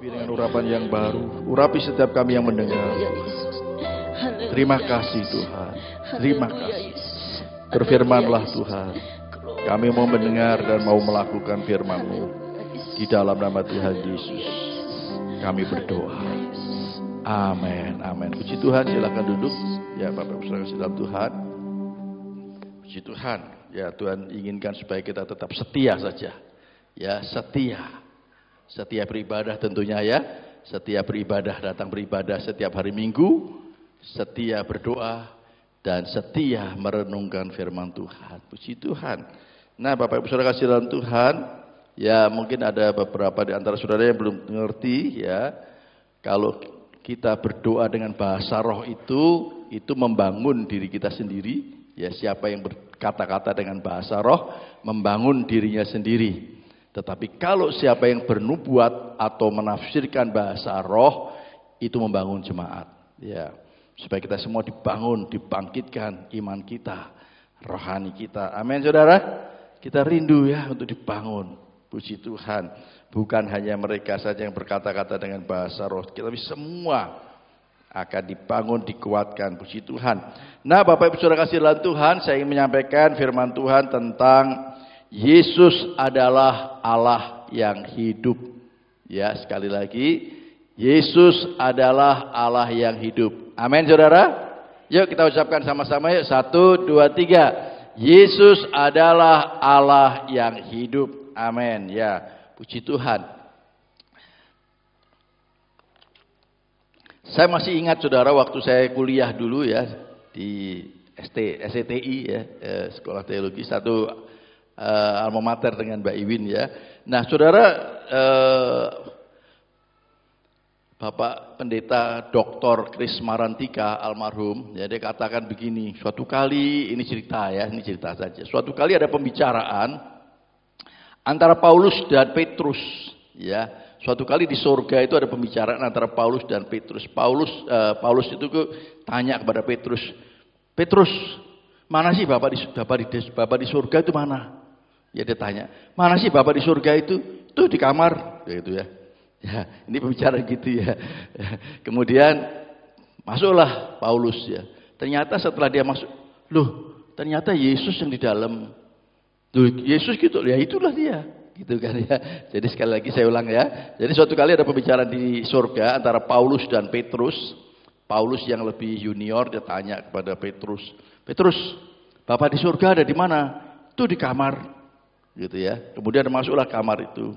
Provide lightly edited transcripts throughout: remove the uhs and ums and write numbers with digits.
Urapi dengan urapan yang baru. Urapi setiap kami yang mendengar. Terima kasih Tuhan. Terima kasih. Berfirmanlah Tuhan. Kami mau mendengar dan mau melakukan firman-Mu. Di dalam nama Tuhan Yesus kami berdoa. Amin. Amin. Puji Tuhan, silakan duduk. Ya Bapak Ibu Saudara kasih dalam Tuhan. Puji Tuhan. Ya Tuhan inginkan supaya kita tetap setia saja. Ya setia. Setia beribadah tentunya ya. Setia beribadah, datang beribadah setiap hari Minggu. Setia berdoa. Dan setia merenungkan firman Tuhan. Puji Tuhan. Nah Bapak Ibu Saudara kasih dalam Tuhan. Ya mungkin ada beberapa di antara saudara yang belum mengerti ya. Kalau kita berdoa dengan bahasa roh itu membangun diri kita sendiri. Ya siapa yang berkata-kata dengan bahasa roh membangun dirinya sendiri. Tetapi kalau siapa yang bernubuat atau menafsirkan bahasa roh itu membangun jemaat. Ya, supaya kita semua dibangun, dibangkitkan iman kita, rohani kita. Amin, saudara. Kita rindu ya untuk dibangun. Puji Tuhan. Bukan hanya mereka saja yang berkata-kata dengan bahasa roh, tapi semua akan dibangun, dikuatkan. Puji Tuhan. Nah, Bapak Ibu Saudara kasih dalam Tuhan, saya ingin menyampaikan firman Tuhan tentang Yesus adalah Allah yang hidup. Ya, sekali lagi, Yesus adalah Allah yang hidup. Amin, saudara. Yuk kita ucapkan sama-sama yuk. 1, 2, 3. Yesus adalah Allah yang hidup. Amin. Ya, puji Tuhan. Saya masih ingat saudara waktu saya kuliah dulu ya di STI ya, Sekolah Teologi satu alma mater dengan Mbak Iwin ya. Nah saudara, Bapak Pendeta Dr. Kris Marantika almarhum, ya dia katakan begini, suatu kali, ini cerita saja, suatu kali ada pembicaraan antara Paulus dan Petrus, ya, suatu kali di surga itu ada pembicaraan antara Paulus dan Petrus. Paulus itu tanya kepada Petrus, Petrus, mana sih Bapak di surga itu mana? Ya dia tanya, mana sih Bapak di surga itu? Tuh di kamar, gitu ya. Ya, ini pembicaraan gitu ya. Kemudian masuklah Paulus ya. Ternyata setelah dia masuk, loh, ternyata Yesus yang di dalam. Loh, Yesus gitu, ya itulah dia. Gitu kan ya. Jadi sekali lagi saya ulang ya. Jadi suatu kali ada pembicaraan di surga antara Paulus dan Petrus. Paulus yang lebih junior dia tanya kepada Petrus, Petrus, Bapak di surga ada di mana? Tuh di kamar. Gitu ya. Kemudian masuklah kamar itu.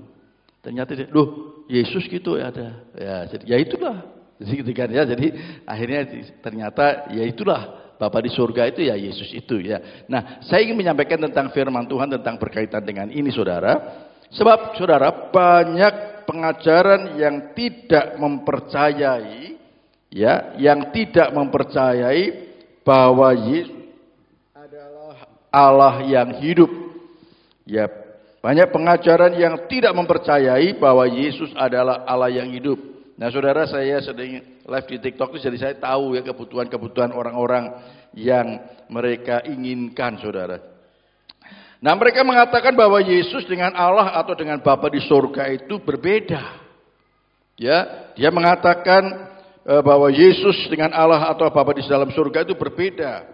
Ternyata loh, Yesus gitu ya ada. Ya, jadi ya itulah. Jadi gitu kan ya. Jadi akhirnya ternyata ya itulah Bapa di surga itu ya Yesus itu ya. Nah, saya ingin menyampaikan tentang firman Tuhan tentang berkaitan dengan ini saudara. Sebab saudara banyak pengajaran yang tidak mempercayai ya, yang tidak mempercayai bahwa Yesus adalah Allah yang hidup. Ya, banyak pengajaran yang tidak mempercayai bahwa Yesus adalah Allah yang hidup. Nah, saudara, saya sedang live di TikTok itu, jadi saya tahu ya kebutuhan-kebutuhan orang-orang yang mereka inginkan, saudara. Nah, mereka mengatakan bahwa Yesus dengan Allah atau dengan Bapa di surga itu berbeda. Ya, dia mengatakan bahwa Yesus dengan Allah atau Bapa di dalam surga itu berbeda.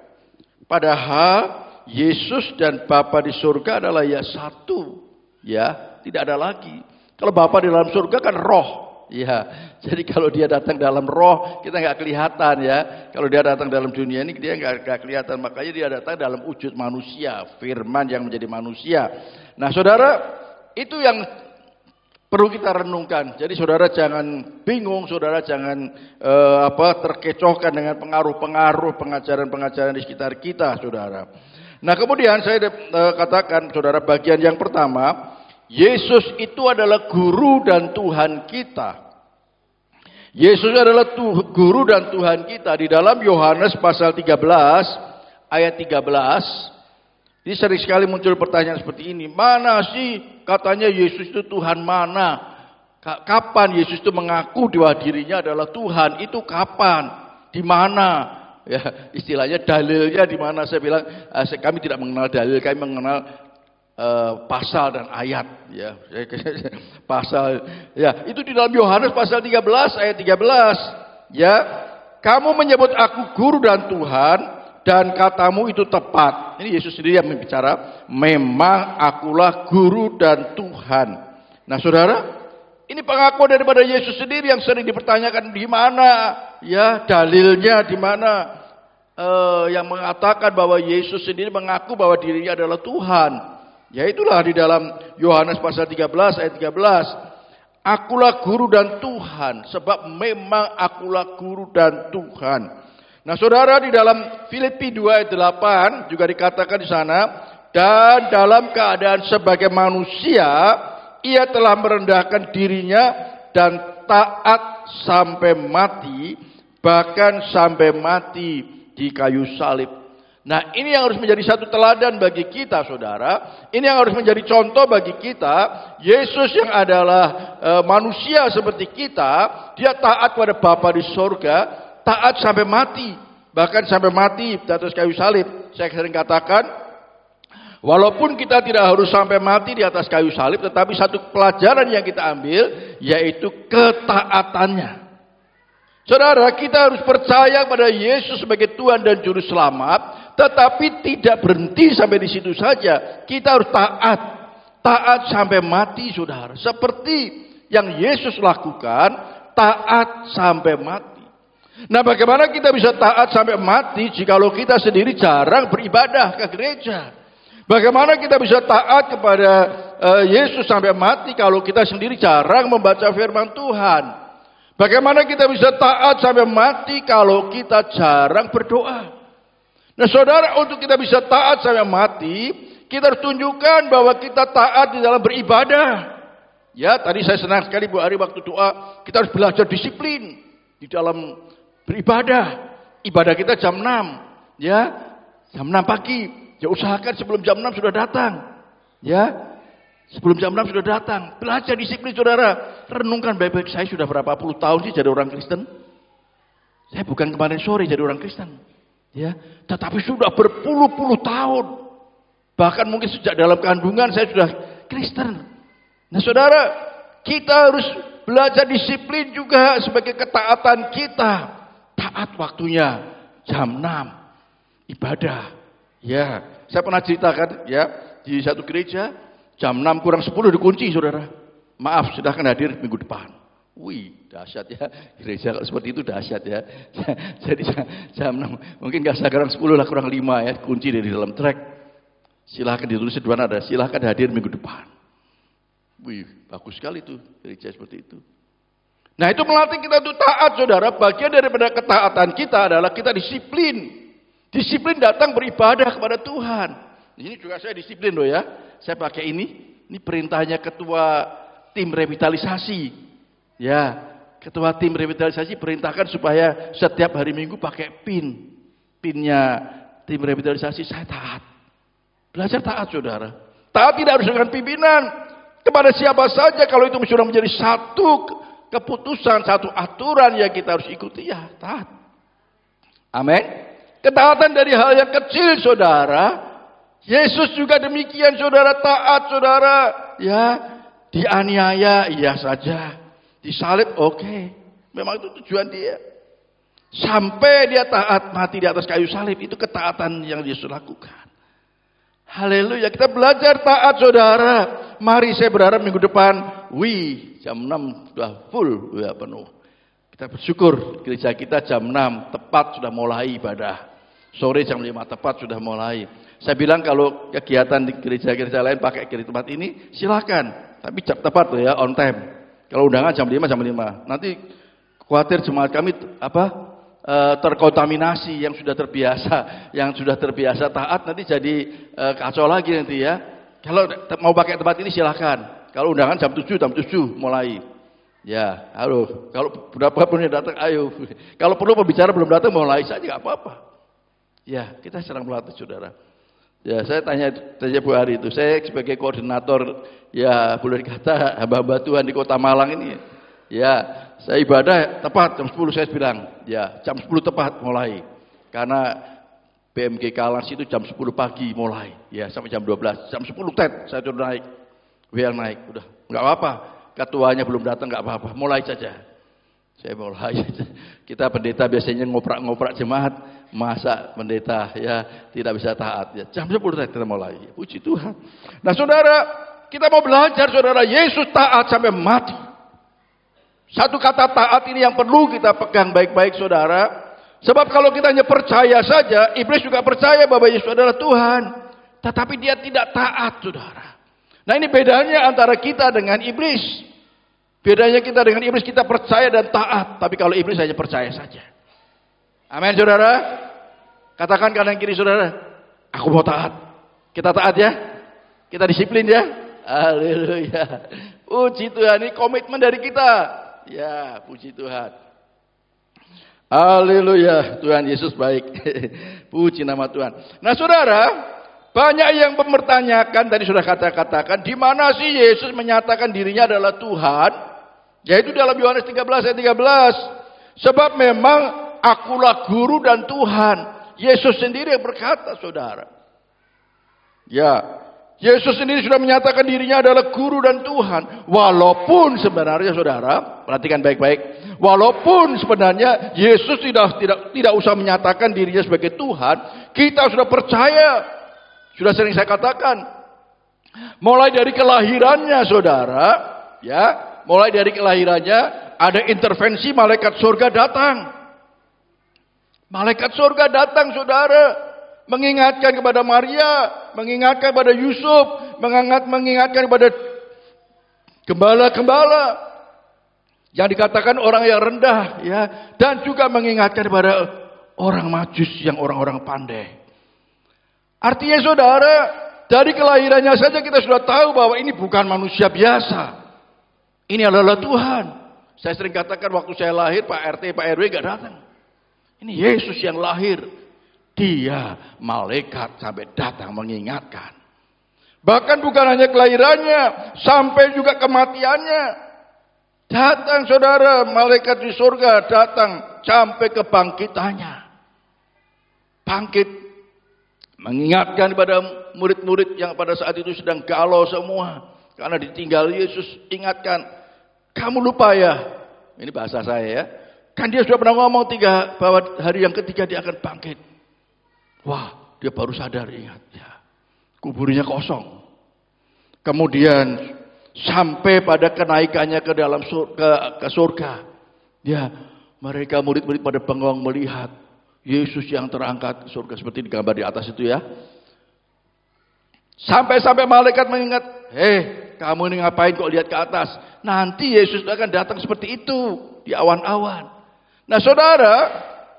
Padahal Yesus dan Bapa di surga adalah ya satu, ya tidak ada lagi. Kalau Bapa di dalam surga kan roh, ya. Jadi kalau dia datang dalam roh kita nggak kelihatan ya. Kalau dia datang dalam dunia ini dia nggak kelihatan. Makanya dia datang dalam wujud manusia, Firman yang menjadi manusia. Nah, saudara, itu yang perlu kita renungkan. Jadi saudara jangan bingung, saudara jangan terkecohkan dengan pengaruh-pengaruh pengajaran-pengajaran di sekitar kita, saudara. Nah, kemudian saya katakan, saudara, bagian yang pertama, Yesus itu adalah guru dan Tuhan kita. Yesus adalah guru dan Tuhan kita. Di dalam Yohanes pasal 13, ayat 13, ini sering sekali muncul pertanyaan seperti ini. Mana sih katanya Yesus itu Tuhan mana? Kapan Yesus itu mengaku bahwa dirinya adalah Tuhan? Itu kapan? Di mana? Ya, istilahnya dalilnya di mana? Saya bilang kami tidak mengenal dalil, kami mengenal pasal dan ayat ya. Pasal ya, itu di dalam Yohanes pasal 13 ayat 13 ya. Kamu menyebut aku guru dan Tuhan dan katamu itu tepat. Ini Yesus sendiri yang berbicara, memang akulah guru dan Tuhan. Nah, Saudara, ini pengakuan daripada Yesus sendiri yang sering dipertanyakan, di mana ya dalilnya, di mana yang mengatakan bahwa Yesus sendiri mengaku bahwa dirinya adalah Tuhan. Ya itulah di dalam Yohanes pasal 13 ayat 13. Akulah guru dan Tuhan, sebab memang akulah guru dan Tuhan. Nah, Saudara, di dalam Filipi 2 ayat 8 juga dikatakan di sana, dan dalam keadaan sebagai manusia, ia telah merendahkan dirinya dan taat sampai mati, bahkan sampai mati di kayu salib. Nah, ini yang harus menjadi satu teladan bagi kita, Saudara. Ini yang harus menjadi contoh bagi kita. Yesus yang adalah manusia seperti kita, dia taat pada Bapa di sorga, taat sampai mati, bahkan sampai mati di atas kayu salib. Saya sering katakan, walaupun kita tidak harus sampai mati di atas kayu salib, tetapi satu pelajaran yang kita ambil, yaitu ketaatannya. Saudara, kita harus percaya pada Yesus sebagai Tuhan dan Juru Selamat, tetapi tidak berhenti sampai di situ saja. Kita harus taat sampai mati, Saudara. Seperti yang Yesus lakukan, taat sampai mati. Nah, bagaimana kita bisa taat sampai mati jikalau kita sendiri jarang beribadah ke gereja? Bagaimana kita bisa taat kepada Yesus sampai mati kalau kita sendiri jarang membaca firman Tuhan? Bagaimana kita bisa taat sampai mati kalau kita jarang berdoa? Nah, Saudara, untuk kita bisa taat sampai mati, kita harus tunjukkan bahwa kita taat di dalam beribadah. Ya, tadi saya senang sekali Bu Ari waktu doa, kita harus belajar disiplin di dalam beribadah. Ibadah kita jam 6, ya, jam 6 pagi. Ya, usahakan sebelum jam 6 sudah datang. Ya, sebelum jam 6 sudah datang. Belajar disiplin, Saudara. Renungkan baik-baik, saya sudah berapa puluh tahun sih jadi orang Kristen. Saya bukan kemarin sore jadi orang Kristen. Ya, tetapi sudah berpuluh-puluh tahun. Bahkan mungkin sejak dalam kandungan saya sudah Kristen. Nah, Saudara, kita harus belajar disiplin juga sebagai ketaatan kita. Taat waktunya jam 6 ibadah. Ya, saya pernah ceritakan ya, di satu gereja jam 6 kurang 10 dikunci, Saudara. Maaf, silahkan hadir minggu depan. Wih, dahsyat ya. Gereja kalau seperti itu dahsyat ya. Jadi jam 6, mungkin nggak sekarang 10 lah, kurang 5 ya, kunci dari dalam trek. Silahkan ditulis di depan ada, silahkan hadir minggu depan. Wih, bagus sekali tuh gereja seperti itu. Nah, itu melatih kita untuk taat, Saudara. Bagian daripada ketaatan kita adalah kita disiplin. Disiplin datang beribadah kepada Tuhan. Ini juga saya disiplin loh ya. Saya pakai ini perintahnya ketua tim revitalisasi. Ya, ketua tim revitalisasi perintahkan supaya setiap hari Minggu pakai pinnya tim revitalisasi. Saya taat. Belajar taat, Saudara. Taat tidak harus dengan pimpinan. Kepada siapa saja kalau itu sudah menjadi satu keputusan, satu aturan yang kita harus ikuti, ya taat. Amin. Ketaatan dari hal yang kecil, Saudara. Yesus juga demikian, Saudara, taat, Saudara. Ya, dianiaya, iya saja. Disalib, oke. Memang itu tujuan dia. Sampai dia taat mati di atas kayu salib, itu ketaatan yang Yesus lakukan. Haleluya, kita belajar taat, Saudara. Mari, saya berharap minggu depan, jam 6 sudah full, ya penuh. Kita bersyukur gereja kita jam 6 tepat sudah mulai ibadah. Sore jam 5 tepat sudah mulai. Saya bilang kalau kegiatan di gereja-gereja lain pakai gereja tempat ini, silakan. Tapi tepat tuh ya, on time. Kalau undangan jam 5, jam 5. Nanti khawatir jemaat kami terkontaminasi yang sudah terbiasa taat, nanti jadi kacau lagi nanti ya. Kalau mau pakai tempat ini silakan. Kalau undangan jam 7 mulai. Ya, halo. Kalau berapa pun yang datang, ayo. Kalau perlu pembicara belum datang, mulai saja, nggak apa-apa. Ya, kita sedang melatih, Saudara. Ya, saya tanya Bu Ari itu. Saya sebagai koordinator, ya boleh dikata hamba-hamba Tuhan di Kota Malang ini. Ya, saya ibadah tepat jam 10 saya bilang. Ya, jam 10 tepat mulai. Karena BMG Kalans itu jam 10 pagi mulai, ya sampai jam 12, jam 10 saya sudah naik, biar naik, udah nggak apa-apa, ketuanya belum datang nggak apa-apa, mulai saja. Saya mulai saja. Kita pendeta biasanya ngoprak jemaat, masa pendeta ya tidak bisa taat ya. Jam 10 kita mulai, puji Tuhan. Nah saudara, kita mau belajar saudara, Yesus taat sampai mati. Satu kata taat ini yang perlu kita pegang baik-baik saudara. Sebab kalau kita hanya percaya saja, iblis juga percaya bahwa Yesus adalah Tuhan. Tetapi dia tidak taat saudara. Nah ini bedanya antara kita dengan iblis. Bedanya kita dengan iblis, kita percaya dan taat. Tapi kalau iblis hanya percaya saja. Amin saudara. Katakan kanan kiri saudara, aku mau taat. Kita taat ya. Kita disiplin ya. Haleluya. Puji Tuhan, ini komitmen dari kita. Ya, puji Tuhan. Haleluya, Tuhan Yesus baik. Puji nama Tuhan. Nah saudara, banyak yang mempertanyakan, tadi sudah katakan, di mana sih Yesus menyatakan dirinya adalah Tuhan? Yaitu dalam Yohanes 13 ayat 13. Sebab memang akulah guru dan Tuhan. Yesus sendiri yang berkata saudara. Ya, Yesus sendiri sudah menyatakan dirinya adalah guru dan Tuhan. Walaupun sebenarnya saudara, perhatikan baik-baik. Walaupun sebenarnya Yesus tidak usah menyatakan dirinya sebagai Tuhan. Kita sudah percaya. Sudah sering saya katakan. Mulai dari kelahirannya saudara. Ya, mulai dari kelahirannya ada intervensi malaikat surga datang. Malaikat surga datang saudara. Mengingatkan kepada Maria, mengingatkan kepada Yusuf, mengingatkan kepada gembala-gembala yang dikatakan orang yang rendah, ya, dan juga mengingatkan kepada orang majus yang orang-orang pandai. Artinya saudara, dari kelahirannya saja kita sudah tahu bahwa ini bukan manusia biasa. Ini adalah Tuhan. Saya sering katakan waktu saya lahir, Pak RT, Pak RW gak datang. Ini Yesus yang lahir. Dia malaikat sampai datang mengingatkan. Bahkan bukan hanya kelahirannya, sampai juga kematiannya. Datang saudara, malaikat di surga datang sampai kebangkitannya. Bangkit. Mengingatkan kepada murid-murid yang pada saat itu sedang galau semua. Karena ditinggal Yesus, ingatkan. Kamu lupa ya, ini bahasa saya ya. Kan dia sudah pernah ngomong bahwa hari yang ketiga dia akan bangkit. Wah, dia baru sadar, ingat ya. Kuburnya kosong. Kemudian sampai pada kenaikannya ke dalam surga. Ya, mereka murid-murid pada bengong melihat Yesus yang terangkat ke surga seperti digambar di atas itu ya. Sampai malaikat mengingat, kamu ini ngapain kok lihat ke atas? Nanti Yesus akan datang seperti itu di awan-awan. Nah, saudara,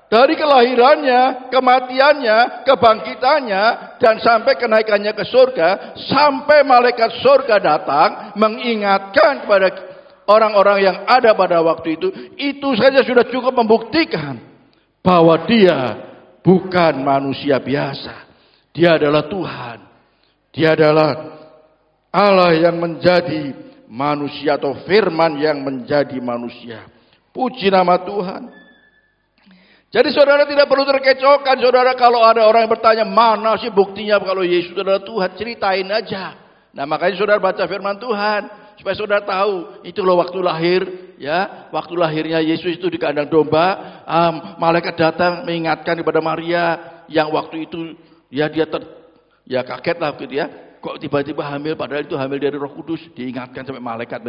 dari kelahirannya, kematiannya, kebangkitannya, dan sampai kenaikannya ke surga, sampai malaikat surga datang mengingatkan kepada orang-orang yang ada pada waktu itu saja sudah cukup membuktikan bahwa dia bukan manusia biasa. Dia adalah Tuhan. Dia adalah Allah yang menjadi manusia atau firman yang menjadi manusia. Puji nama Tuhan. Jadi saudara tidak perlu terkecohkan saudara kalau ada orang yang bertanya mana sih buktinya kalau Yesus adalah Tuhan, ceritain aja. Nah makanya saudara baca firman Tuhan supaya saudara tahu itu loh waktu lahir ya, waktu lahirnya Yesus itu di kandang domba, malaikat datang mengingatkan kepada Maria yang waktu itu ya dia kaget lah gitu ya. Kok tiba-tiba hamil padahal itu hamil dari Roh Kudus, diingatkan sampai malaikat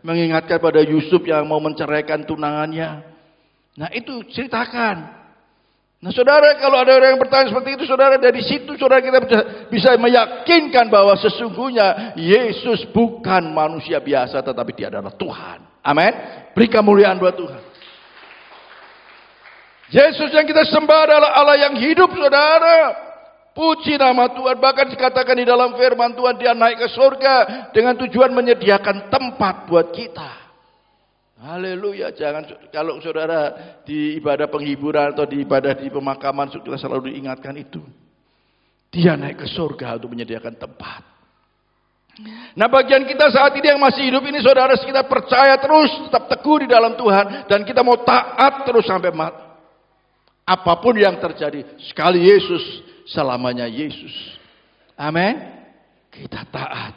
mengingatkan pada Yusuf yang mau menceraikan tunangannya. Nah itu ceritakan. Nah saudara, kalau ada orang yang bertanya seperti itu, saudara, dari situ saudara kita bisa meyakinkan bahwa sesungguhnya Yesus bukan manusia biasa, tetapi dia adalah Tuhan. Amin. Beri kemuliaan buat Tuhan. Yesus yang kita sembah adalah Allah yang hidup saudara. Puji nama Tuhan. Bahkan dikatakan di dalam firman Tuhan, dia naik ke surga dengan tujuan menyediakan tempat buat kita. Haleluya. Jangan kalau saudara di ibadah penghiburan atau di ibadah di pemakaman kita selalu diingatkan itu. Dia naik ke surga untuk menyediakan tempat. Nah bagian kita saat ini yang masih hidup ini saudara, kita percaya terus, tetap teguh di dalam Tuhan, dan kita mau taat terus sampai mati. Apapun yang terjadi, sekali Yesus, selamanya Yesus. Amin. Kita taat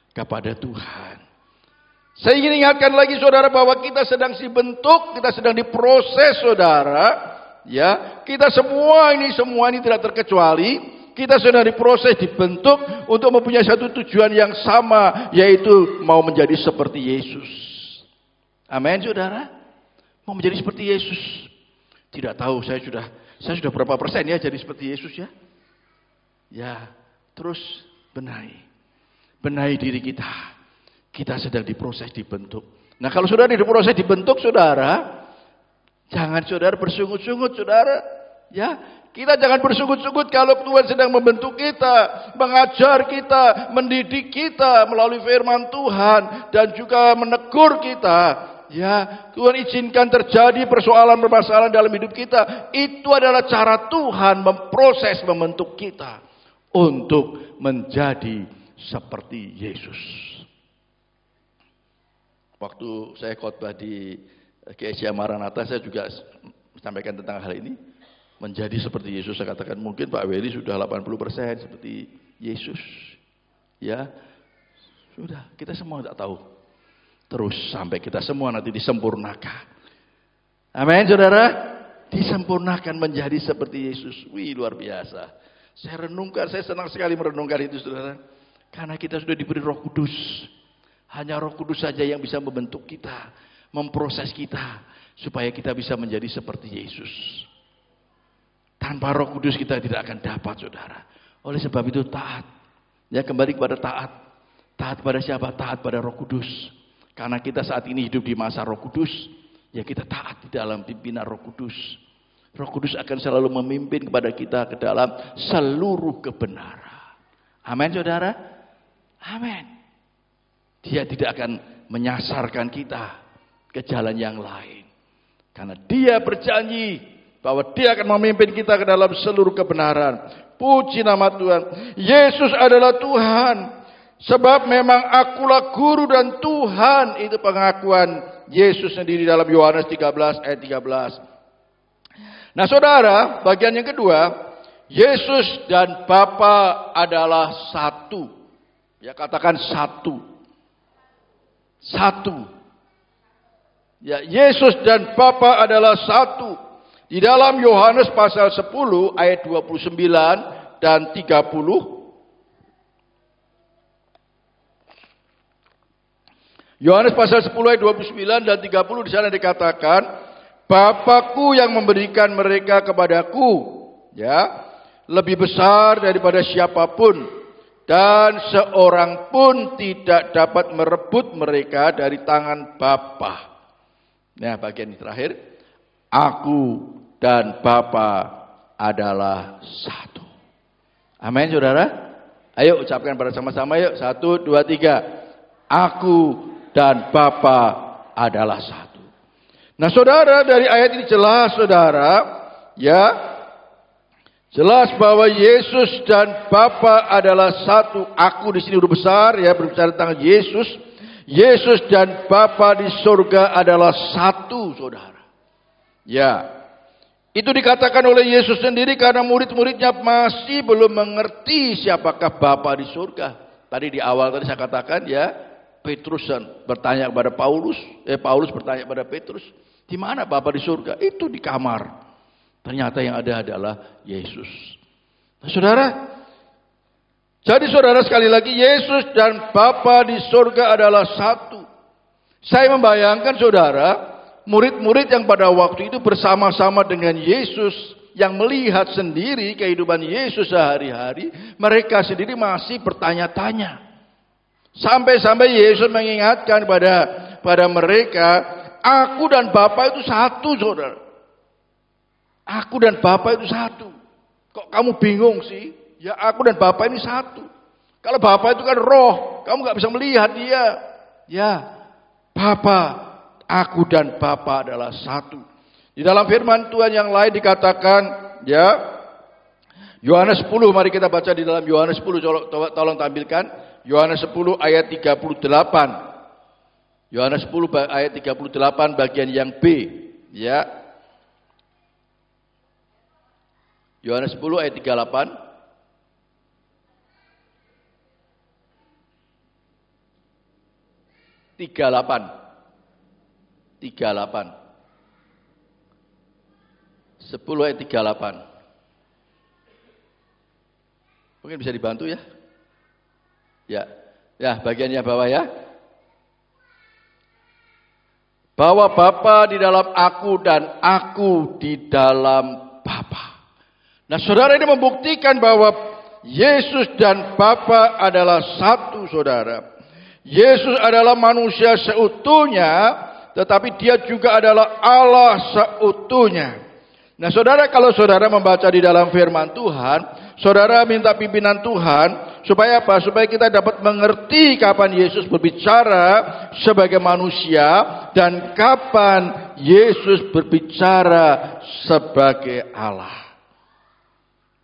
kepada Tuhan. Saya ingin ingatkan lagi saudara bahwa kita sedang dibentuk, kita sedang diproses saudara. Ya, kita semua ini tidak terkecuali, kita sedang diproses, dibentuk untuk mempunyai satu tujuan yang sama, yaitu mau menjadi seperti Yesus. Amin saudara. Mau menjadi seperti Yesus. Tidak tahu saya sudah berapa persen ya jadi seperti Yesus ya. Ya, terus benahi diri kita. Kita sedang diproses, dibentuk. Nah, kalau saudara diproses, dibentuk saudara, jangan saudara bersungut-sungut saudara. Ya, kita jangan bersungut-sungut kalau Tuhan sedang membentuk kita, mengajar kita, mendidik kita melalui firman Tuhan dan juga menegur kita. Ya, Tuhan izinkan terjadi permasalahan dalam hidup kita. Itu adalah cara Tuhan memproses, membentuk kita untuk menjadi seperti Yesus. Waktu saya khotbah di GSI Maranatha, saya juga sampaikan tentang hal ini. Menjadi seperti Yesus, saya katakan mungkin Pak Weli sudah 80% seperti Yesus. Ya, sudah, kita semua tidak tahu. Terus sampai kita semua nanti disempurnakan. Amin saudara. Disempurnakan menjadi seperti Yesus. Wih, luar biasa. Saya renungkan, saya senang sekali merenungkan itu saudara. Karena kita sudah diberi Roh Kudus. Hanya Roh Kudus saja yang bisa membentuk kita, memproses kita, supaya kita bisa menjadi seperti Yesus. Tanpa Roh Kudus kita tidak akan dapat saudara. Oleh sebab itu taat. Ya, kembali kepada taat. Taat pada siapa? Taat pada Roh Kudus. Karena kita saat ini hidup di masa Roh Kudus, ya kita taat di dalam pimpinan Roh Kudus. Roh Kudus akan selalu memimpin kepada kita ke dalam seluruh kebenaran. Amin saudara? Amin. Dia tidak akan menyasarkan kita ke jalan yang lain. Karena dia berjanji bahwa dia akan memimpin kita ke dalam seluruh kebenaran. Puji nama Tuhan. Yesus adalah Tuhan. Sebab memang akulah guru dan Tuhan. Itu pengakuan Yesus sendiri dalam Yohanes 13 ayat 13. Nah saudara, bagian yang kedua, Yesus dan Bapa adalah satu. Ya, katakan satu. Satu. Ya, Yesus dan Bapa adalah satu. Di dalam Yohanes pasal 10 ayat 29 dan 30. Yohanes pasal 10 ayat 29 dan 30 di sana dikatakan, Bapa-Ku yang memberikan mereka kepadaku, ya, lebih besar daripada siapapun, dan seorang pun tidak dapat merebut mereka dari tangan Bapa. Nah, bagian ini terakhir, Aku dan Bapa adalah satu. Amin, saudara. Ayo ucapkan bersama-sama yuk. 1, 2, 3. Aku dan Bapa adalah satu. Nah saudara, dari ayat ini jelas saudara, ya, jelas bahwa Yesus dan Bapa adalah satu. Aku di sini huruf besar ya, berbicara tentang Yesus. Yesus dan Bapa di surga adalah satu saudara. Ya, itu dikatakan oleh Yesus sendiri karena murid-muridnya masih belum mengerti siapakah Bapa di surga. Tadi di awal tadi saya katakan ya, Petrus bertanya kepada Paulus bertanya kepada Petrus, di mana Bapa di surga? Itu di kamar. Ternyata yang ada adalah Yesus. Nah, saudara, jadi saudara sekali lagi, Yesus dan Bapa di surga adalah satu. Saya membayangkan saudara, murid-murid yang pada waktu itu bersama-sama dengan Yesus, yang melihat sendiri kehidupan Yesus sehari-hari, mereka sendiri masih bertanya-tanya. Sampai-sampai Yesus mengingatkan pada mereka, aku dan Bapa itu satu, saudara. Aku dan Bapa itu satu. Kok kamu bingung sih? Ya, aku dan Bapa ini satu. Kalau Bapa itu kan roh, kamu gak bisa melihat dia. Ya, Bapa, aku dan Bapa adalah satu. Di dalam firman Tuhan yang lain dikatakan, ya, Yohanes 10, mari kita baca di dalam Yohanes 10, tolong tampilkan. Yohanes 10 ayat 38. Yohanes 10 ayat 38 bagian yang B, ya. Yohanes 10 ayat 38. Tiga delapan. 10 ayat 38. Mungkin bisa dibantu ya? Ya, bagiannya bawah ya. Bahwa Bapa di dalam aku dan aku di dalam Bapa. Nah, saudara, ini membuktikan bahwa Yesus dan Bapa adalah satu, saudara. Yesus adalah manusia seutuhnya, tetapi dia juga adalah Allah seutuhnya. Nah, saudara, kalau saudara membaca di dalam firman Tuhan, saudara minta pimpinan Tuhan, supaya apa? Supaya kita dapat mengerti kapan Yesus berbicara sebagai manusia, dan kapan Yesus berbicara sebagai Allah.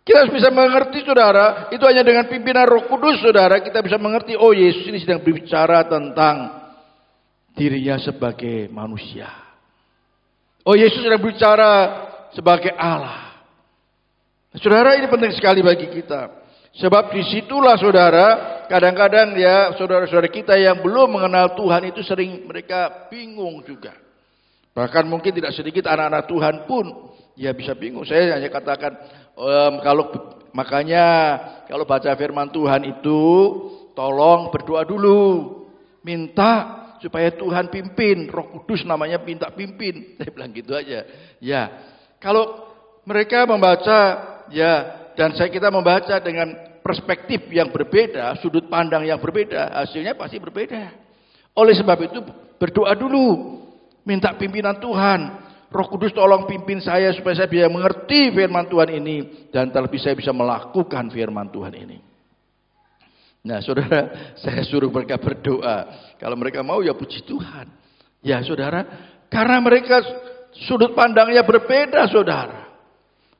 Kita harus bisa mengerti, saudara, itu hanya dengan pimpinan Roh Kudus, saudara, kita bisa mengerti, oh Yesus ini sedang berbicara tentang dirinya sebagai manusia. Oh, Yesus sedang berbicara sebagai Allah. Saudara, ini penting sekali bagi kita. Sebab disitulah, saudara, kadang-kadang ya, saudara-saudara kita yang belum mengenal Tuhan itu sering mereka bingung juga. Bahkan mungkin tidak sedikit anak-anak Tuhan pun ya bisa bingung. Saya hanya katakan, makanya kalau baca firman Tuhan itu tolong berdoa dulu, minta supaya Tuhan pimpin, Roh Kudus namanya minta pimpin. Saya bilang gitu aja. Ya, kalau mereka membaca ya, dan kita membaca dengan perspektif yang berbeda, sudut pandang yang berbeda, hasilnya pasti berbeda. Oleh sebab itu berdoa dulu, minta pimpinan Tuhan. Roh Kudus tolong pimpin saya supaya saya bisa mengerti firman Tuhan ini, dan terlebih saya bisa melakukan firman Tuhan ini. Nah, saudara, saya suruh mereka berdoa. Kalau mereka mau ya puji Tuhan. Ya, saudara, karena mereka sudut pandangnya berbeda, saudara.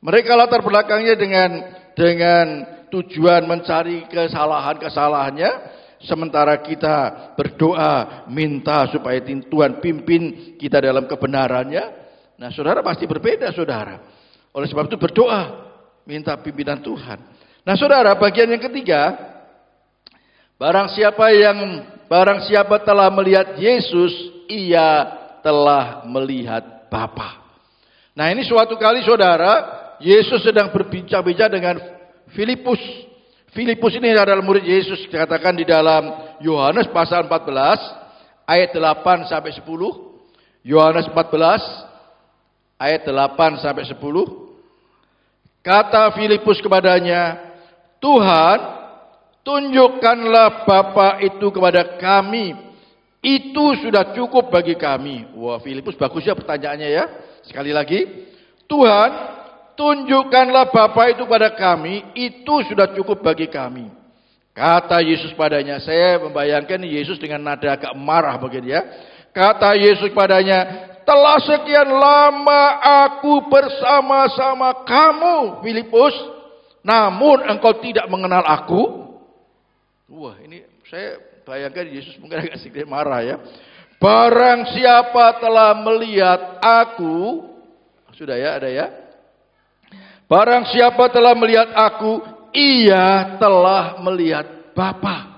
Mereka latar belakangnya dengan tujuan mencari kesalahannya, sementara kita berdoa minta supaya Tuhan pimpin kita dalam kebenarannya. Nah, saudara, pasti berbeda, saudara. Oleh sebab itu berdoa, minta pimpinan Tuhan. Nah, saudara, bagian yang ketiga, barang siapa telah melihat Yesus, ia telah melihat Bapa. Nah, ini suatu kali, saudara, Yesus sedang berbincang-bincang dengan Filipus. Filipus ini adalah murid Yesus, dikatakan di dalam Yohanes pasal 14 ayat 8 sampai 10. Yohanes 14 ayat 8 sampai 10. Kata Filipus kepadanya, "Tuhan, tunjukkanlah Bapa itu kepada kami. Itu sudah cukup bagi kami." Wah, Filipus bagus ya pertanyaannya ya. Sekali lagi, "Tuhan, tunjukkanlah Bapa itu kepada kami. Itu sudah cukup bagi kami." Kata Yesus padanya, saya membayangkan Yesus dengan nada agak marah begini ya. Kata Yesus padanya, "Telah sekian lama aku bersama-sama kamu, Filipus, namun engkau tidak mengenal aku." Wah, ini saya bayangkan Yesus mungkin agak sedikit marah ya. "Barang siapa telah melihat aku," sudah ya, ada ya. "Barang siapa telah melihat aku, ia telah melihat Bapa."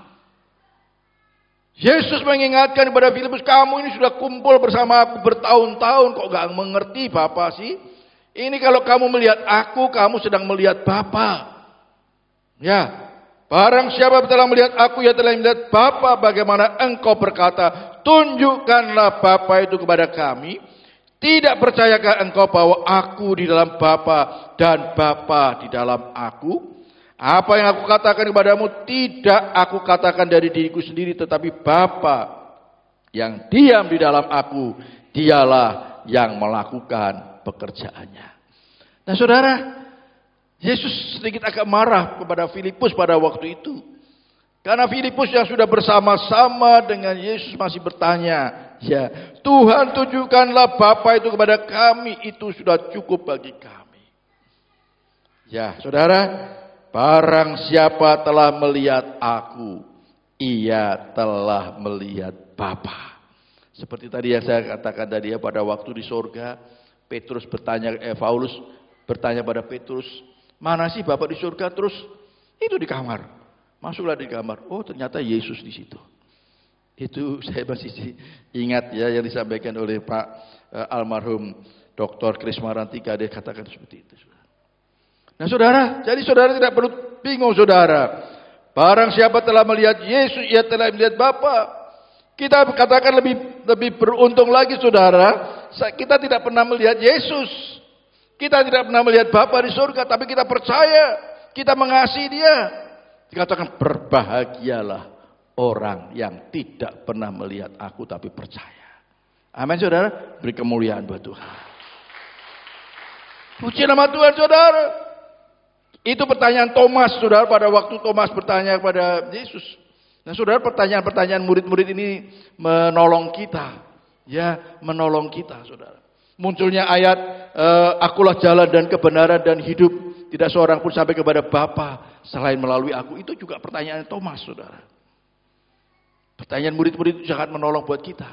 Yesus mengingatkan kepada Filipus, kamu ini sudah kumpul bersama aku bertahun-tahun, kok gak mengerti Bapa sih? Ini kalau kamu melihat aku, kamu sedang melihat Bapa. Ya, barang siapa telah melihat aku, ia telah melihat Bapa. Bagaimana engkau berkata, tunjukkanlah Bapa itu kepada kami? Tidak percayakah engkau bahwa aku di dalam Bapa dan Bapa di dalam aku? Apa yang aku katakan kepadamu tidak aku katakan dari diriku sendiri, tetapi Bapa yang diam di dalam aku, dialah yang melakukan pekerjaannya. Nah, saudara, Yesus sedikit agak marah kepada Filipus pada waktu itu. Karena Filipus yang sudah bersama-sama dengan Yesus masih bertanya, ya, "Tuhan, tunjukkanlah Bapa itu kepada kami, itu sudah cukup bagi kami." Ya, saudara, barang siapa telah melihat aku, ia telah melihat Bapa. Seperti tadi yang saya katakan tadi ya, pada waktu di sorga, Paulus bertanya pada Petrus, Mana sih Bapak di surga? Terus itu di kamar. Masuklah di kamar. Oh, ternyata Yesus di situ. Itu saya masih ingat ya yang disampaikan oleh Pak almarhum Dr. Kris Marantika, dia katakan seperti itu. Nah saudara, jadi saudara tidak perlu bingung saudara. Barang siapa telah melihat Yesus, ia telah melihat Bapa. Kita katakan lebih beruntung lagi saudara. Kita tidak pernah melihat Yesus. Kita tidak pernah melihat Bapa di surga, tapi kita percaya, kita mengasihi Dia. Dikatakan berbahagialah orang yang tidak pernah melihat aku tapi percaya. Amin saudara. Beri kemuliaan buat Tuhan. Puji nama Tuhan saudara. Itu pertanyaan Thomas saudara, pada waktu Thomas bertanya kepada Yesus. Nah saudara, pertanyaan-pertanyaan murid-murid ini menolong kita. Ya, menolong kita saudara. Munculnya ayat akulah jalan dan kebenaran dan hidup. Tidak seorang pun sampai kepada Bapa selain melalui aku. Itu juga pertanyaan Thomas saudara. Pertanyaan murid-murid itu sangat menolong buat kita.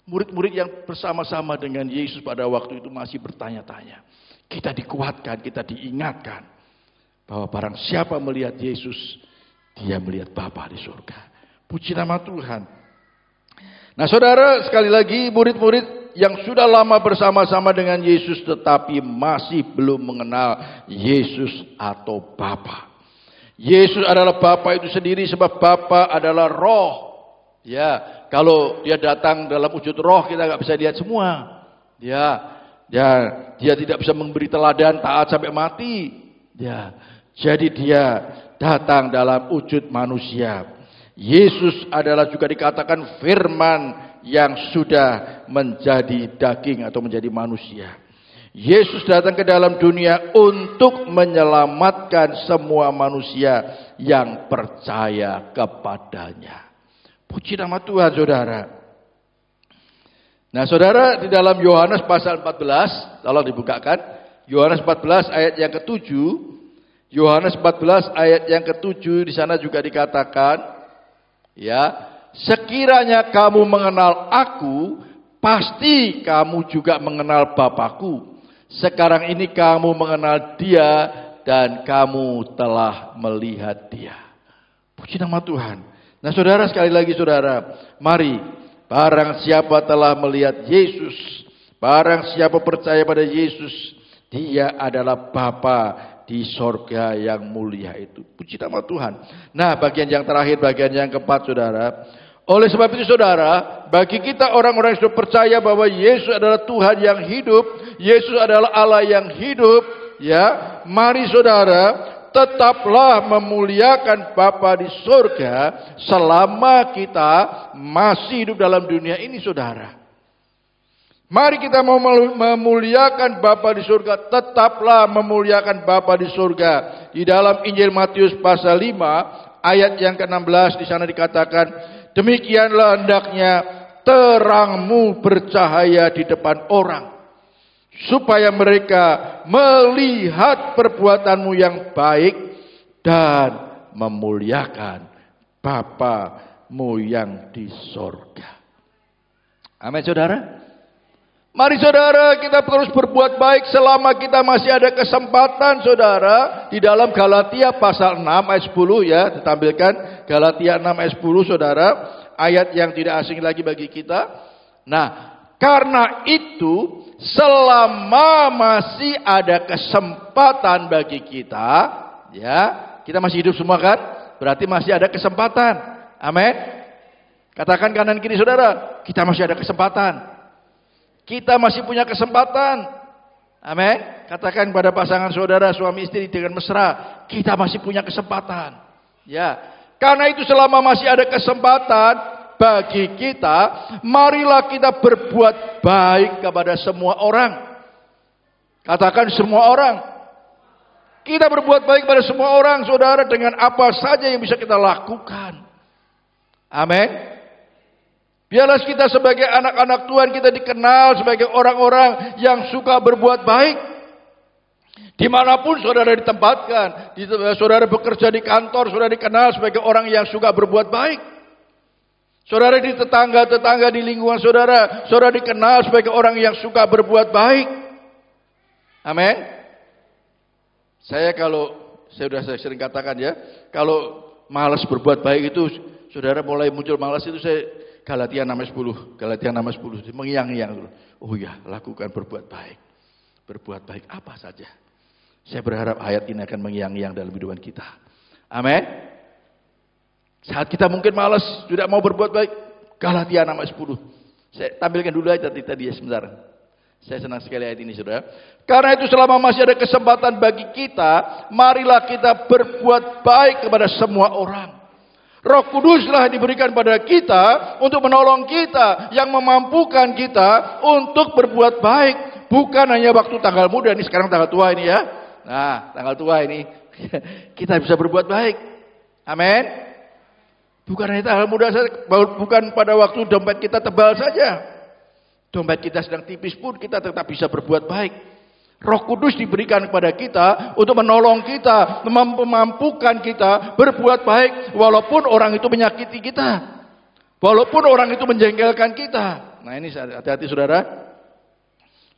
Murid-murid yang bersama-sama dengan Yesus pada waktu itu masih bertanya-tanya. Kita dikuatkan, kita diingatkan bahwa barang siapa melihat Yesus, dia melihat Bapa di surga. Puji nama Tuhan. Nah saudara, sekali lagi murid-murid yang sudah lama bersama-sama dengan Yesus tetapi masih belum mengenal Yesus atau Bapa. Yesus adalah Bapa itu sendiri sebab Bapa adalah roh. Ya, kalau dia datang dalam wujud roh kita nggak bisa lihat semua. Dia tidak bisa memberi teladan taat sampai mati. Ya, jadi dia datang dalam wujud manusia. Yesus adalah juga dikatakan firman yang sudah menjadi daging atau menjadi manusia. Yesus datang ke dalam dunia untuk menyelamatkan semua manusia yang percaya kepadanya. Puji nama Tuhan saudara. Nah saudara, di dalam Yohanes pasal 14, tolong dibukakan. Yohanes 14 ayat yang ke-7. Yohanes 14 ayat yang ke-7 di sana juga dikatakan, ya, sekiranya kamu mengenal aku, pasti kamu juga mengenal Bapakku. Sekarang ini kamu mengenal Dia dan kamu telah melihat Dia. Puji nama Tuhan. Nah saudara, sekali lagi saudara, mari, barang siapa telah melihat Yesus, barang siapa percaya pada Yesus, Dia adalah Bapa di sorga yang mulia itu. Puji nama Tuhan. Nah bagian yang terakhir, bagian yang keempat saudara. Oleh sebab itu saudara, bagi kita orang-orang yang sudah percaya bahwa Yesus adalah Tuhan yang hidup, Yesus adalah Allah yang hidup, ya, mari saudara, tetaplah memuliakan Bapa di surga selama kita masih hidup dalam dunia ini saudara. Mari kita mau memuliakan Bapa di surga, tetaplah memuliakan Bapa di surga. Di dalam Injil Matius pasal 5 ayat yang ke-16 di sana dikatakan, demikianlah hendaknya terangmu bercahaya di depan orang, supaya mereka melihat perbuatanmu yang baik dan memuliakan Bapamu yang di sorga. Amin saudara. Mari saudara, kita terus berbuat baik selama kita masih ada kesempatan saudara. Di dalam Galatia pasal 6 ayat 10 ya, ditampilkan Galatia 6 ayat 10 saudara, ayat yang tidak asing lagi bagi kita. Nah, karena itu selama masih ada kesempatan bagi kita, ya, kita masih hidup semua kan? Berarti masih ada kesempatan. Amin. Katakan kanan kiri saudara, kita masih ada kesempatan. Kita masih punya kesempatan. Amin. Katakan pada pasangan saudara, suami istri dengan mesra, kita masih punya kesempatan. Ya. Karena itu selama masih ada kesempatan bagi kita, marilah kita berbuat baik kepada semua orang. Katakan semua orang. Kita berbuat baik pada semua orang, saudara, dengan apa saja yang bisa kita lakukan. Amin. Biarlah kita sebagai anak-anak Tuhan, kita dikenal sebagai orang-orang yang suka berbuat baik. Dimanapun saudara ditempatkan, saudara bekerja di kantor, saudara dikenal sebagai orang yang suka berbuat baik. Saudara di tetangga-tetangga di lingkungan saudara, saudara dikenal sebagai orang yang suka berbuat baik. Amin. Saya sering katakan ya, kalau malas berbuat baik itu, saudara mulai muncul malas itu saya Galatia 6:10, Galatia 6:10, mengiang-iang. Oh ya, lakukan berbuat baik. Berbuat baik apa saja. Saya berharap ayat ini akan mengiang-iang dalam kehidupan kita. Amin. Saat kita mungkin malas, tidak mau berbuat baik, Galatia 6:10. Saya tampilkan dulu aja tadi ya sebentar. Saya senang sekali ayat ini, saudara. Karena itu selama masih ada kesempatan bagi kita, marilah kita berbuat baik kepada semua orang. Roh Kuduslah diberikan pada kita untuk menolong kita, yang memampukan kita untuk berbuat baik. Bukan hanya waktu tanggal muda, ini sekarang tanggal tua ini ya. Nah, tanggal tua ini kita bisa berbuat baik. Amin. Bukan hanya tanggal muda saja, bukan pada waktu dompet kita tebal saja. Dompet kita sedang tipis pun kita tetap bisa berbuat baik. Roh Kudus diberikan kepada kita untuk menolong kita, memampukan kita berbuat baik walaupun orang itu menyakiti kita. Walaupun orang itu menjengkelkan kita. Nah ini hati-hati saudara.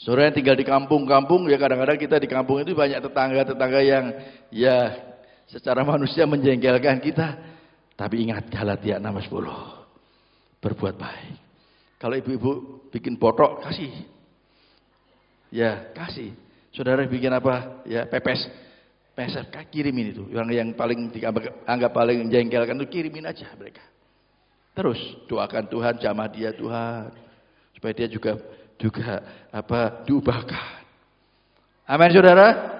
Saudara yang tinggal di kampung-kampung, ya kadang-kadang kita di kampung itu banyak tetangga-tetangga yang ya secara manusia menjengkelkan kita. Tapi ingat Galatia 6:10. Berbuat baik. Kalau ibu-ibu bikin potok, kasih. Ya, kasih. Saudara bikin apa? Ya, pepes. Kirimin itu. Yang paling dianggap paling menjengkelkan itu kirimin aja mereka. Terus doakan Tuhan, jamah dia Tuhan. Supaya dia juga diubahkan. Amin saudara.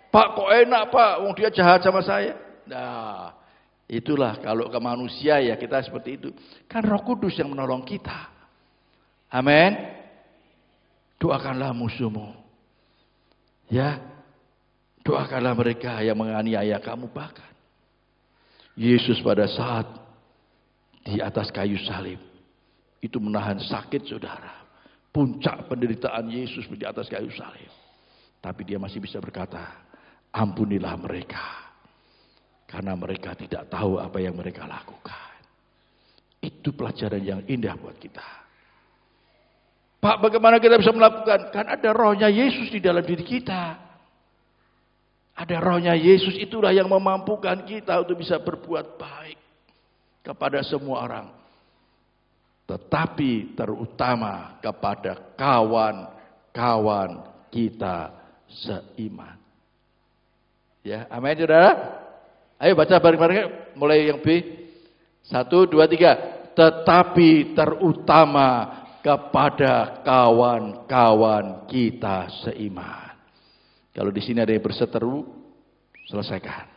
Pak kok enak Pak, wong dia jahat sama saya. Nah, itulah kalau ke manusia ya kita seperti itu. Kan Roh Kudus yang menolong kita. Amin. Doakanlah musuhmu. Ya. Doakanlah mereka yang menganiaya kamu bahkan. Yesus pada saat di atas kayu salib itu menahan sakit saudara. Puncak penderitaan Yesus di atas kayu salib. Tapi dia masih bisa berkata, ampunilah mereka. Karena mereka tidak tahu apa yang mereka lakukan. Itu pelajaran yang indah buat kita. Pak, bagaimana kita bisa melakukan? Kan ada rohnya Yesus di dalam diri kita. Ada rohnya Yesus, itulah yang memampukan kita untuk bisa berbuat baik kepada semua orang. Tetapi terutama kepada kawan-kawan kita seiman. Ya, amin saudara. Ayo baca bareng-bareng, mulai yang B. 1, 2, 3. Tetapi terutama kepada kawan-kawan kita seiman. Kalau di sini ada yang berseteru, selesaikan.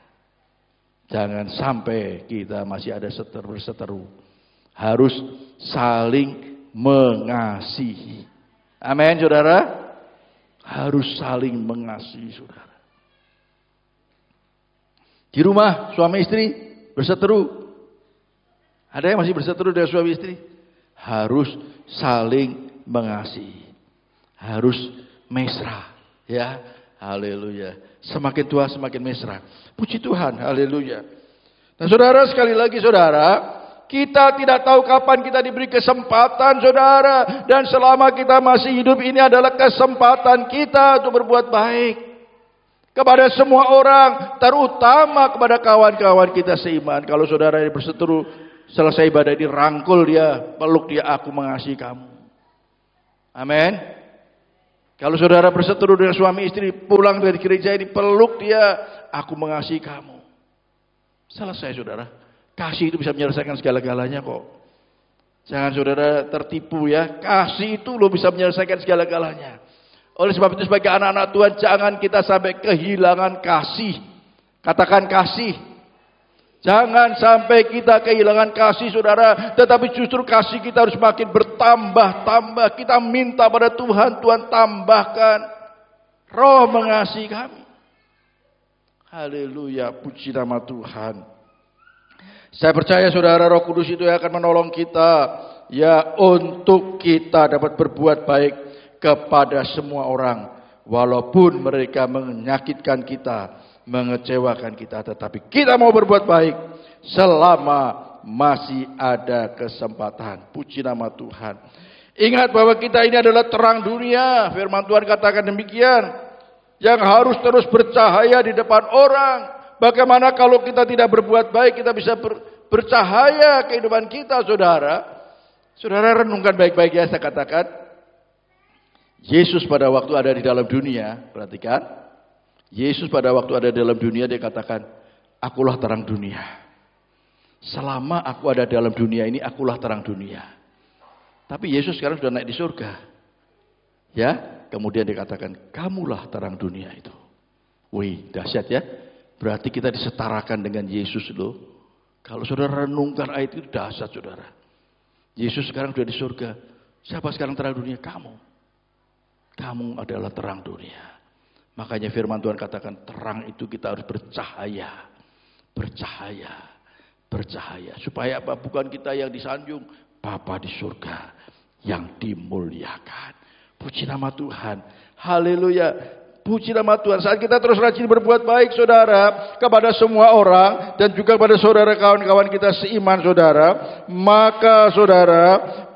Jangan sampai kita masih ada berseteru. Harus saling mengasihi. Amin, saudara. Harus saling mengasihi, saudara. Di rumah suami istri berseteru. Ada yang masih berseteru dengan suami istri? Harus saling mengasihi. Harus mesra. Ya, haleluya. Semakin tua semakin mesra. Puji Tuhan, haleluya. Nah saudara, sekali lagi saudara, kita tidak tahu kapan kita diberi kesempatan saudara. Dan selama kita masih hidup ini adalah kesempatan kita untuk berbuat baik. Kepada semua orang, terutama kepada kawan-kawan kita seiman. Kalau saudara yang berseteru, selesai ibadah ini rangkul dia, peluk dia, aku mengasihi kamu. Amin. Kalau saudara berseteru dengan suami istri, pulang dari gereja ini, peluk dia, aku mengasihi kamu. Selesai saudara. Kasih itu bisa menyelesaikan segala-galanya kok. Jangan saudara tertipu ya. Kasih itu loh bisa menyelesaikan segala-galanya. Oleh sebab itu sebagai anak-anak Tuhan, jangan kita sampai kehilangan kasih. Katakan kasih. Jangan sampai kita kehilangan kasih saudara. Tetapi justru kasih kita harus makin bertambah-tambah. Kita minta pada Tuhan, Tuhan tambahkan roh mengasihi kami. Haleluya, puji nama Tuhan. Saya percaya saudara, Roh Kudus itu yang akan menolong kita. Ya, untuk kita dapat berbuat baik kepada semua orang. Walaupun mereka menyakitkan kita, mengecewakan kita, tetapi kita mau berbuat baik selama masih ada kesempatan. Puji nama Tuhan. Ingat bahwa kita ini adalah terang dunia. Firman Tuhan katakan demikian. yang harus terus bercahaya di depan orang. Bagaimana kalau kita tidak berbuat baik, kita bisa bercahaya kehidupan kita, saudara. Saudara renungkan baik-baik ya, saya katakan. Yesus pada waktu ada di dalam dunia, perhatikan. Yesus pada waktu ada di dalam dunia, dia katakan, akulah terang dunia. Selama aku ada dalam dunia ini, akulah terang dunia. Tapi Yesus sekarang sudah naik di surga. Ya, kemudian dikatakan, kamulah terang dunia itu. Wih, dahsyat ya. Berarti kita disetarakan dengan Yesus loh. Kalau saudara renungkan ayat itu dahsyat, saudara. Yesus sekarang sudah di surga. Siapa sekarang terang dunia? Kamu. Kamu adalah terang dunia. Makanya firman Tuhan katakan, terang itu kita harus bercahaya. Bercahaya. Bercahaya. Supaya apa? Bukan kita yang disanjung. Bapa di surga yang dimuliakan. Puji nama Tuhan. Haleluya. Puji nama Tuhan. Saat kita terus rajin berbuat baik, saudara, kepada semua orang dan juga kepada saudara kawan-kawan kita seiman, saudara, maka saudara,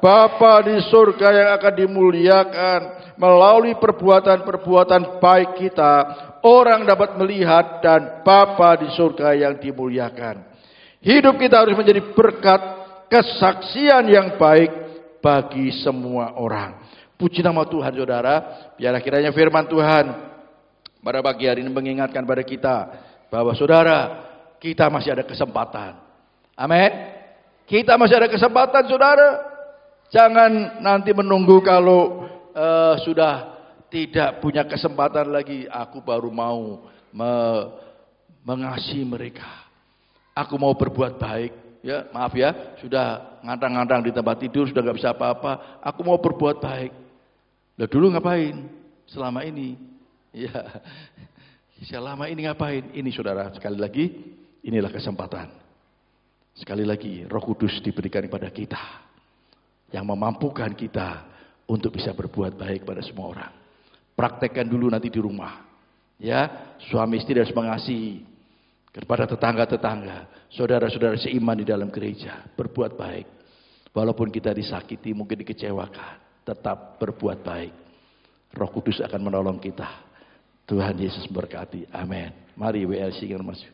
Bapa di surga yang akan dimuliakan melalui perbuatan-perbuatan baik kita, orang dapat melihat dan Bapa di surga yang dimuliakan. Hidup kita harus menjadi berkat, kesaksian yang baik bagi semua orang. Puji nama Tuhan, saudara. Biar kiranya firman Tuhan pada pagi hari ini mengingatkan pada kita bahwa saudara, kita masih ada kesempatan. Amin. Kita masih ada kesempatan, saudara. Jangan nanti menunggu kalau sudah tidak punya kesempatan lagi. Aku baru mau mengasihi mereka. Aku mau berbuat baik. Ya, maaf ya, sudah ngantang-ngantang di tempat tidur, sudah nggak bisa apa-apa. Aku mau berbuat baik. Lah dulu ngapain? Selama ini. Ya, selama ini ngapain? Ini saudara, sekali lagi, inilah kesempatan. Sekali lagi, Roh Kudus diberikan kepada kita, yang memampukan kita untuk bisa berbuat baik pada semua orang. Praktekkan dulu nanti di rumah. Ya, suami istri harus mengasihi kepada tetangga-tetangga, saudara-saudara seiman di dalam gereja. Berbuat baik. Walaupun kita disakiti, mungkin dikecewakan, tetap berbuat baik. Roh Kudus akan menolong kita. Tuhan Yesus berkati. Amin. Mari WLC kan masuk.